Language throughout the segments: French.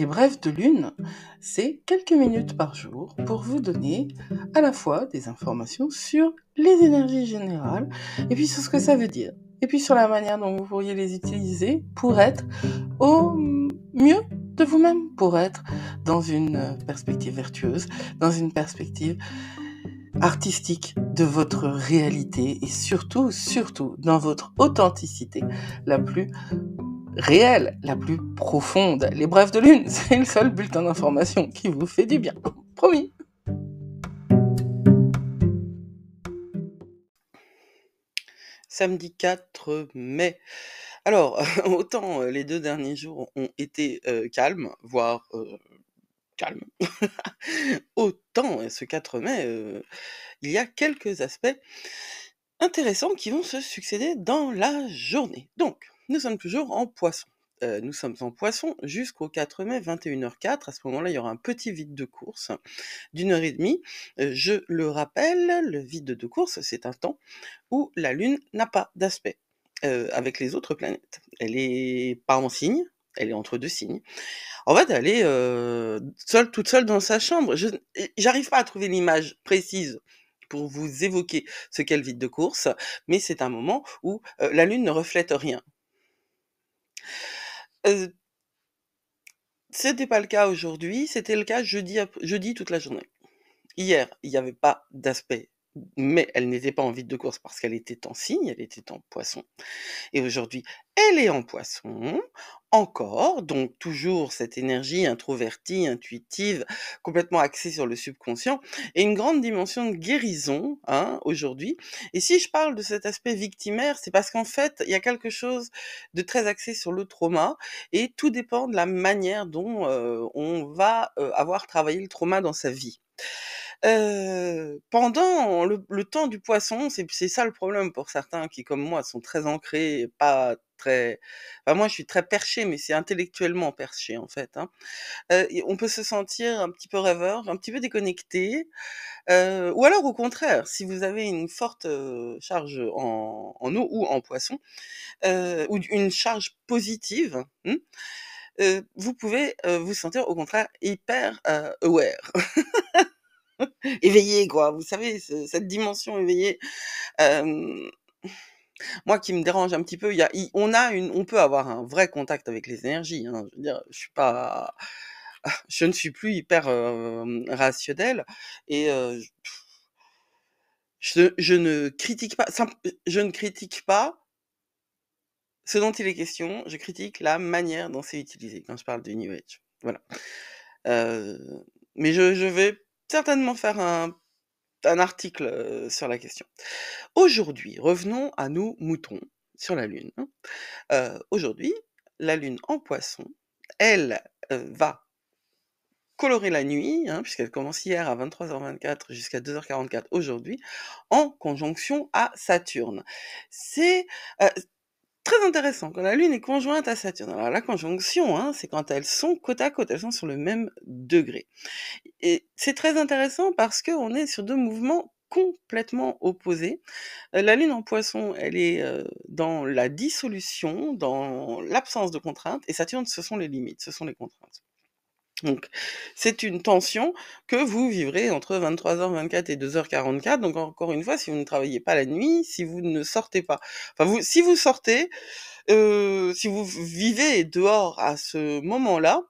Les brèves de lune, c'est quelques minutes par jour pour vous donner à la fois des informations sur les énergies générales et puis sur ce que ça veut dire. Et puis sur la manière dont vous pourriez les utiliser pour être au mieux de vous-même, pour être dans une perspective vertueuse, dans une perspective artistique de votre réalité et surtout, surtout dans votre authenticité la plus réelle, la plus profonde. Les brèves de lune, c'est le seul bulletin d'information qui vous fait du bien. Promis. Samedi 4 mai. Alors, autant les 2 derniers jours ont été calmes, voire calmes, autant ce 4 mai, il y a quelques aspects intéressants qui vont se succéder dans la journée. Donc, nous sommes toujours en poisson. Nous sommes en poisson jusqu'au 4 mai, 21h04. À ce moment-là, il y aura un petit vide de course d'1 heure et demie. Je le rappelle, le vide de course, c'est un temps où la Lune n'a pas d'aspect avec les autres planètes. Elle est pas en signe, elle est entre deux signes. En fait, elle est seule, toute seule dans sa chambre. J'arrive pas à trouver l'image précise pour vous évoquer ce qu'est le vide de course, mais c'est un moment où la Lune ne reflète rien. Euh, C'était pas le cas aujourd'hui, c'était le cas jeudi toute la journée. Hier, il n'y avait pas d'aspect, mais elle n'était pas en vide de course parce qu'elle était en signe, elle était en poisson. Et aujourd'hui, elle est en poisson, encore, donc toujours cette énergie introvertie, intuitive, complètement axée sur le subconscient, et une grande dimension de guérison, hein, aujourd'hui. Et si je parle de cet aspect victimaire, c'est parce qu'en fait, il y a quelque chose de très axé sur le trauma, et tout dépend de la manière dont on va avoir travaillé le trauma dans sa vie. Pendant le temps du poisson, c'est ça le problème pour certains qui, comme moi, sont très ancrés et pas très moi, je suis très perché, mais c'est intellectuellement perché, en fait, hein. Et on peut se sentir un petit peu rêveur, un petit peu déconnecté, ou alors au contraire, si vous avez une forte, charge en eau ou en poisson, ou une charge positive, vous pouvez, vous sentir au contraire hyper, aware. Éveillé quoi, vous savez, cette dimension éveillée. Hem, Moi qui me dérange un petit peu, il y a i on peut avoir un vrai contact avec les énergies, hein. Je veux dire, je ne suis plus hyper, rationnelle et je ne critique pas je ne critique pas ce dont il est question, je critique la manière dont c'est utilisé quand je parle du New Age. Voilà. Heu, mais je vais certainement faire un article, sur la question. Aujourd'hui, revenons à nos moutons sur la Lune, hein. Aujourd'hui, la Lune en Poisson, elle, va colorer la nuit, hein, puisqu'elle commence hier à 23h24 jusqu'à 2h44 aujourd'hui, en conjonction à Saturne. C'est, très intéressant quand la Lune est conjointe à Saturne. Alors la conjonction, hein, c'est quand elles sont côte à côte, elles sont sur le même degré. Et c'est très intéressant parce qu'on est sur 2 mouvements complètement opposés. La Lune en Poisson, elle est, dans la dissolution, dans l'absence de contraintes et Saturne, ce sont les limites, ce sont les contraintes. Donc c'est une tension que vous vivrez entre 23h24 et 2h44. Donc encore une fois, si vous ne travaillez pas la nuit, si vous ne sortez pas, si vous sortez, si vous vivez dehors à ce moment-là,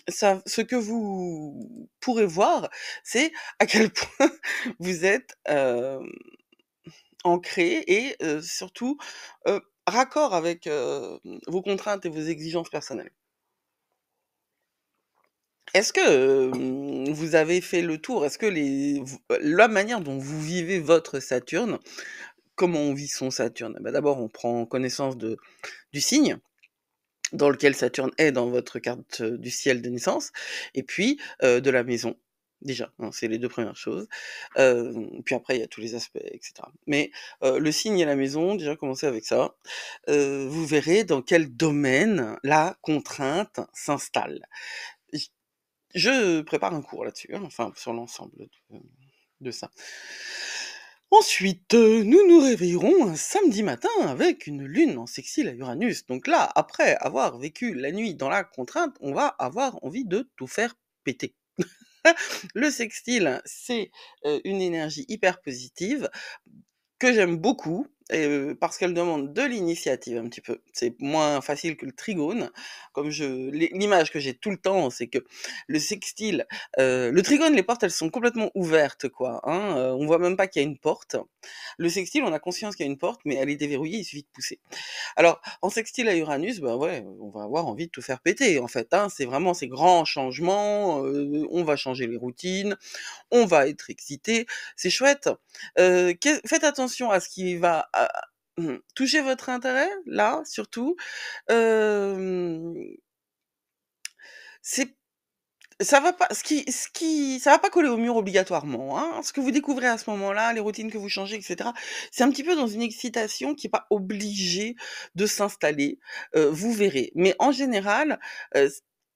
ce que vous pourrez voir, c'est à quel point vous êtes, ancré et surtout, raccord avec, vos contraintes et vos exigences personnelles. Est-ce que, vous avez fait le tour? Est-ce que la manière dont vous vivez votre Saturne, comment on vit son Saturne? Bah, d'abord, on prend connaissance du signe dans lequel Saturne est dans votre carte, du ciel de naissance et puis, de la maison, déjà, hein, c'est les 2 premières choses. Puis après il y a tous les aspects et cetera. Mais, le signe et la maison, déjà commencez avec ça. Vous verrez dans quel domaine la contrainte s'installe. J je prépare un cours là-dessus, hein, enfin sur l'ensemble de ça. Ensuite, nous nous réveillerons un samedi matin avec une lune en sextile à Uranus. Donc là, après avoir vécu la nuit dans la contrainte, on va avoir envie de tout faire péter. Le sextile, c'est, une énergie hyper positive que j'aime beaucoup, parce qu'elle demande de l'initiative un petit peu. C'est moins facile que le trigone. Comme l'image que j'ai tout le temps, c'est que le sextile, le trigone, les portes, elles sont complètement ouvertes, quoi, hein, on voit même pas qu'il y a une porte. Le sextile, on a conscience qu'il y a une porte, mais elle est déverrouillée, il suffit de pousser. Alors, en sextile à Uranus, bah ouais, on va avoir envie de tout faire péter, en fait, hein. C'est vraiment ces grands changements, on va changer les routines, on va être excité, c'est chouette. Faites attention à ce qui va toucher votre intérêt, là, surtout. Euh, c'est ça va pas, ça va pas coller au mur obligatoirement, hein. Ce que vous découvrez à ce moment-là, les routines que vous changez, etc. C'est un petit peu dans une excitation qui est pas obligée de s'installer. Vous verrez. Mais en général,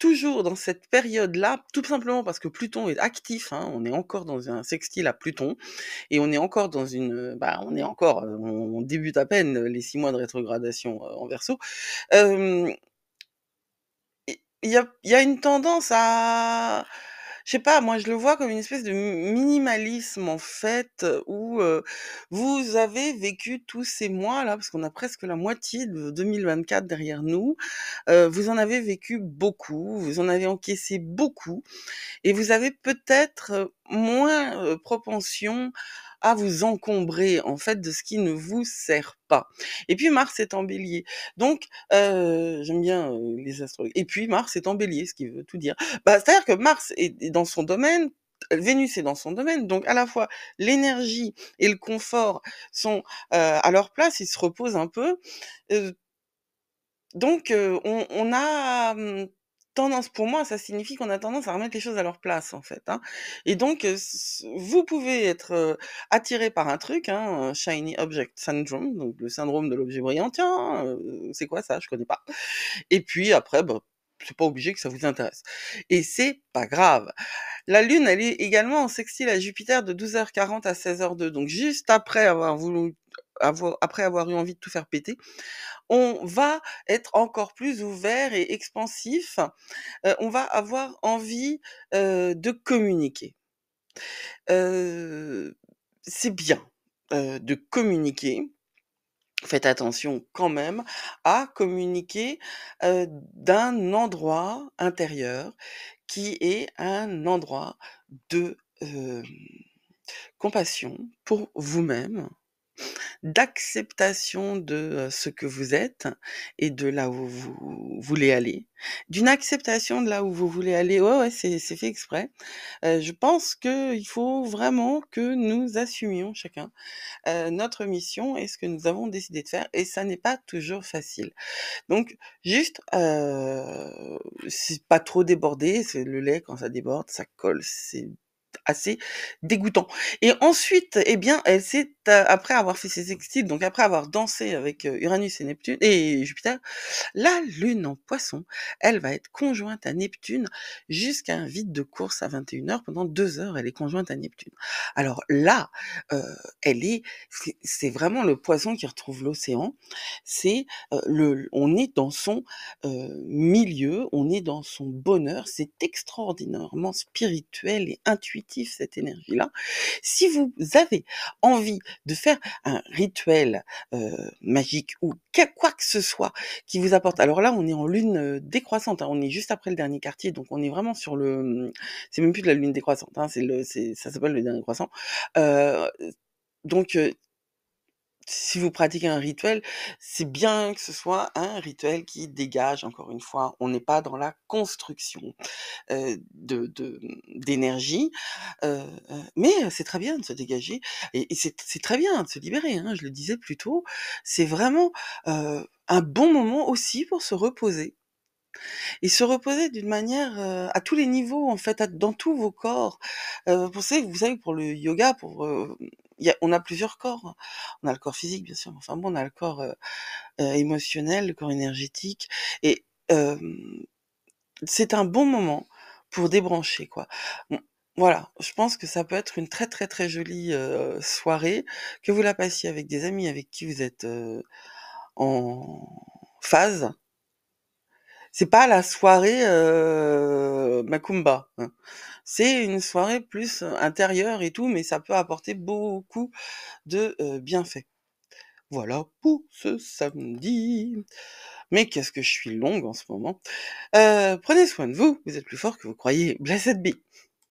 toujours dans cette période-là, tout simplement parce que Pluton est actif, hein, on est encore dans un sextile à Pluton, et on est encore dans on est encore, on débute à peine les 6 mois de rétrogradation en Verseau. Euh, il y a une tendance à, je sais pas, moi je le vois comme une espèce de minimalisme en fait, où vous avez vécu tous ces mois-là, parce qu'on a presque la moitié de 2024 derrière nous, vous en avez vécu beaucoup, vous en avez encaissé beaucoup, et vous avez peut-être moins propension à vous encombrer en fait de ce qui ne vous sert pas. Et puis Mars est en Bélier, donc j'aime bien les astrologues. Et puis Mars est en Bélier, ce qui veut tout dire. Bah, c'est-à-dire que Mars est dans son domaine. Vénus est dans son domaine, donc à la fois l'énergie et le confort sont à leur place, ils se reposent un peu. Euh, donc, on a, tendance, pour moi, ça signifie qu'on a tendance à remettre les choses à leur place, en fait, hein. Et donc, vous pouvez être, attiré par un truc, hein, shiny object syndrome, donc le syndrome de l'objet brillant. Tiens, c'est quoi ça? Je connais pas. Et puis après, bah, c'est pas obligé que ça vous intéresse. Et c'est pas grave. La Lune, elle est également en sextile à Jupiter de 12h40 à 16h02, donc juste après après avoir eu envie de tout faire péter, on va être encore plus ouvert et expansif, on va avoir envie, de communiquer. Heu, c'est bien, de communiquer. Faites attention quand même à communiquer, d'un endroit intérieur qui est un endroit de, compassion pour vous-même, d'acceptation de, ce que vous êtes et de là où vous voulez aller. D'une acceptation de là où vous voulez aller, ouais, ouais, c'est fait exprès. Je pense qu'il faut vraiment que nous assumions chacun, notre mission et ce que nous avons décidé de faire, et ça n'est pas toujours facile. Donc juste, c'est pas trop déborder, c'est le lait quand ça déborde, ça colle, c'est assez dégoûtant. Et ensuite, eh bien, elle s'est, après avoir fait ses sextiles, donc après avoir dansé avec, Uranus et Neptune et Jupiter, la Lune en Poisson, elle va être conjointe à Neptune jusqu'à un vide de course à 21h. Pendant 2 heures, elle est conjointe à Neptune. Alors là, heu, c'est vraiment le Poisson qui retrouve l'océan. C'est, on est dans son, milieu, on est dans son bonheur. C'est extraordinairement spirituel et intuitif, cette énergie-là. Si vous avez envie de faire un rituel, magique ou quoi que ce soit qui vous apporte, alors là, on est en lune, décroissante, hein, on est juste après le dernier quartier, donc on est vraiment sur c'est même plus de la lune décroissante, hein, ça s'appelle le dernier croissant. Heu, donc si vous pratiquez un rituel, c'est bien que ce soit un rituel qui dégage, encore une fois, on n'est pas dans la construction, d'énergie, mais c'est très bien de se dégager, et c'est très bien de se libérer, hein, je le disais plus tôt. C'est vraiment, un bon moment aussi pour se reposer, et se reposer d'une manière, à tous les niveaux en fait, dans tous vos corps. Vous savez pour le yoga, on a plusieurs corps. On a le corps physique bien sûr, mais enfin bon, on a le corps, émotionnel, le corps énergétique, et c'est un bon moment pour débrancher, quoi. Voilà, je pense que ça peut être une très, très, très jolie, soirée, que vous la passiez avec des amis avec qui vous êtes, en phase. C'est pas la soirée, macumba, hein. C'est une soirée plus, intérieure et tout, mais ça peut apporter beaucoup de, bienfaits. Voilà pour ce samedi. Mais qu'est-ce que je suis longue en ce moment. Prenez soin de vous, vous êtes plus fort que vous croyez. Blessed be.